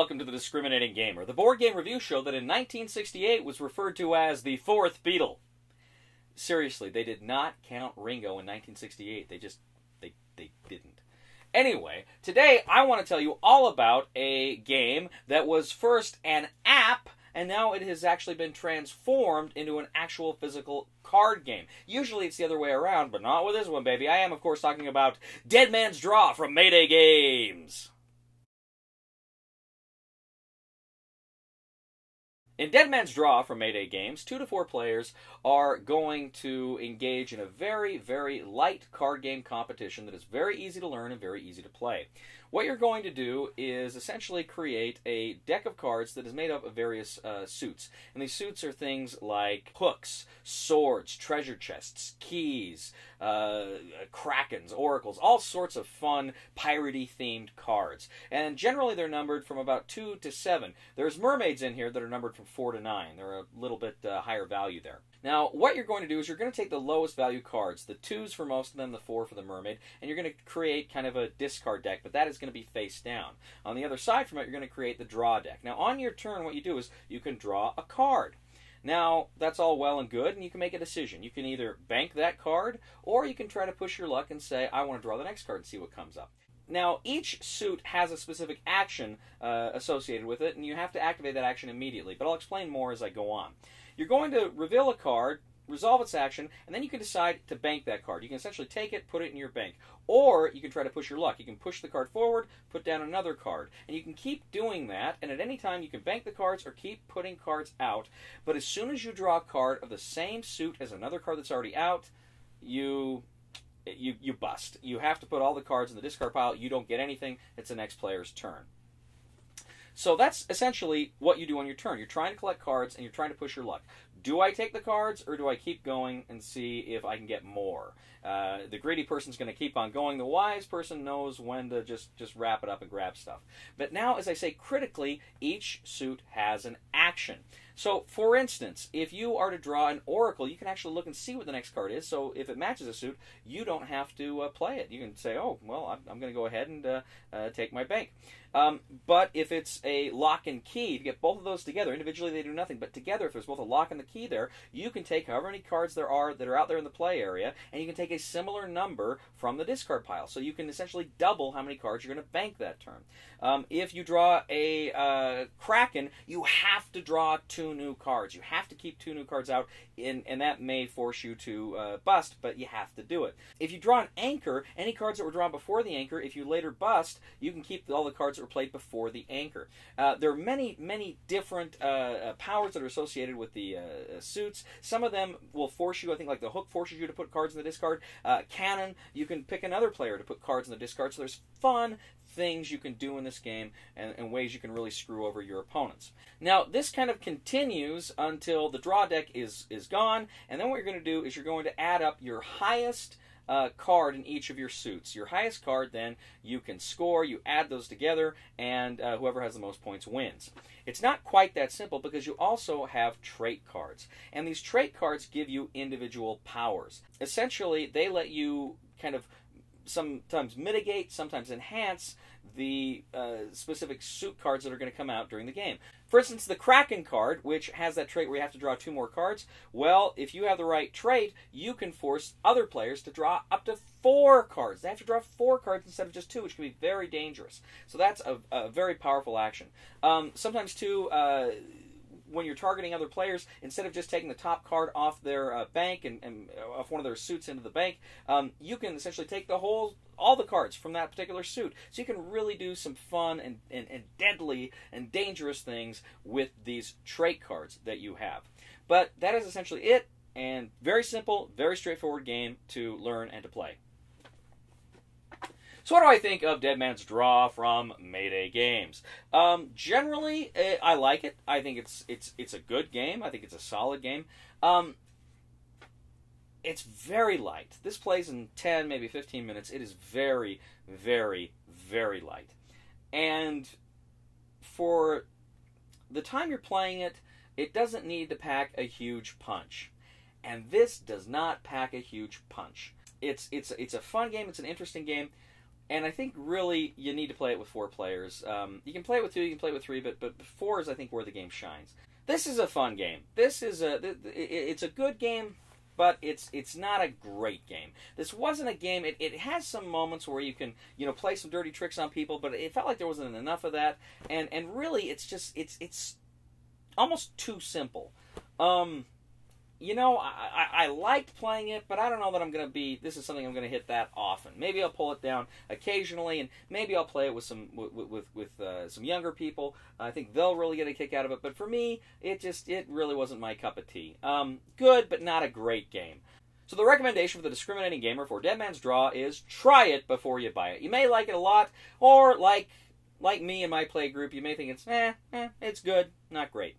welcome to the Discriminating Gamer, the board game review show that in 1968 was referred to as the fourth Beatle. Seriously, they did not count Ringo in 1968. They didn't. Anyway, today I want to tell you all about a game that was first an app, and now it has actually been transformed into an actual physical card game. Usually it's the other way around, but not with this one, baby. I am, of course, talking about Dead Man's Draw from Mayday Games. In Dead Man's Draw from Mayday Games, 2 to 4 players are going to engage in a very, very light card game competition that is very easy to learn and very easy to play. What you're going to do is essentially create a deck of cards that is made up of various suits. And these suits are things like hooks, swords, treasure chests, keys, krakens, oracles, all sorts of fun, piratey themed cards. And generally they're numbered from about 2 to 7. There's mermaids in here that are numbered from 4 to 9. They're a little bit higher value there. Now, what you're going to do is you're going to take the lowest value cards, the 2s for most of them, the 4 for the mermaid, and you're going to create kind of a discard deck, but that is going to be face down. On the other side from it, you're going to create the draw deck. Now, on your turn, what you do is you can draw a card. Now, that's all well and good, and you can make a decision. You can either bank that card, or you can try to push your luck and say, I want to draw the next card and see what comes up. Now, each suit has a specific action associated with it, and you have to activate that action immediately, but I'll explain more as I go on. You're going to reveal a card, resolve its action, and then you can decide to bank that card. You can essentially take it, put it in your bank. Or you can try to push your luck. You can push the card forward, put down another card. And you can keep doing that, and at any time you can bank the cards or keep putting cards out. But as soon as you draw a card of the same suit as another card that's already out, you bust. You have to put all the cards in the discard pile. You don't get anything. It's the next player's turn. So that's essentially what you do on your turn. You're trying to collect cards, and you're trying to push your luck. Do I take the cards, or do I keep going and see if I can get more? The greedy person's going to keep on going. The wise person knows when to just wrap it up and grab stuff. But now, as I say, critically, each suit has an action. So, for instance, if you are to draw an oracle, you can actually look and see what the next card is. So if it matches a suit, you don't have to play it. You can say, oh, well, I'm going to go ahead and take my bank. But if it's a lock and key, to get both of those together, individually they do nothing, but together, if there's both a lock and the key there, you can take however many cards there are that are out there in the play area, and you can take a similar number from the discard pile. So you can essentially double how many cards you're going to bank that turn. If you draw a kraken, you have to draw 2 new cards. You have to keep 2 new cards out, and that may force you to bust, but you have to do it. If you draw an anchor, any cards that were drawn before the anchor, if you later bust, you can keep all the cards that were played before the anchor. There are many, many different powers that are associated with the suits. Some of them will force you, I think like the hook forces you to put cards in the discard. Cannon, you can pick another player to put cards in the discard, so there's fun things you can do in this game and ways you can really screw over your opponents. Now, this kind of continues until the draw deck is gone, and then what you're going to do is you're going to add up your highest card in each of your suits. Your highest card, then, you can score, you add those together, and whoever has the most points wins. It's not quite that simple because you also have trait cards. And these trait cards give you individual powers. Essentially, they let you kind of sometimes mitigate, sometimes enhance the specific suit cards that are going to come out during the game. For instance, the Kraken card, which has that trait where you have to draw 2 more cards, well, if you have the right trait, you can force other players to draw up to 4 cards. They have to draw 4 cards instead of just 2, which can be very dangerous. So that's a very powerful action. Sometimes, too, when you're targeting other players, instead of just taking the top card off their bank and off one of their suits into the bank, you can essentially take all the cards from that particular suit. So you can really do some fun and deadly and dangerous things with these trait cards that you have. But that is essentially it, and very simple, very straightforward game to learn and to play. So what do I think of Dead Man's Draw from Mayday Games? Generally, I like it. I think it's a good game. I think it's a solid game. It's very light. This plays in 10, maybe 15 minutes. It is very, very, very light. And for the time you're playing it, it doesn't need to pack a huge punch. And this does not pack a huge punch. It's a fun game. It's an interesting game. And I think really you need to play it with 4 players. You can play it with 2, you can play it with 3, but 4 is I think where the game shines. This is a fun game. It's a good game, but it's not a great game. This wasn't a game. It has some moments where you can play some dirty tricks on people, but it felt like there wasn't enough of that. And really, it's almost too simple. I liked playing it, but I don't know that I'm going to be. This is something I'm going to hit that often. Maybe I'll pull it down occasionally, and maybe I'll play it with some some younger people. I think they'll really get a kick out of it. But for me, it really wasn't my cup of tea. Good, but not a great game. So the recommendation for the discriminating gamer for Dead Man's Draw is try it before you buy it. You may like it a lot, or like me and my play group, you may think it's it's good, not great.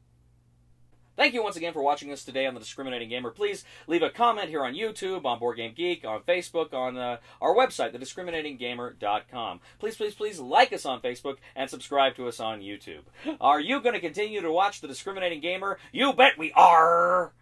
Thank you once again for watching us today on The Discriminating Gamer. Please leave a comment here on YouTube, on Board Game Geek, on Facebook, on our website, thediscriminatinggamer.com. Please, please, please like us on Facebook and subscribe to us on YouTube. Are you going to continue to watch The Discriminating Gamer? You bet we are!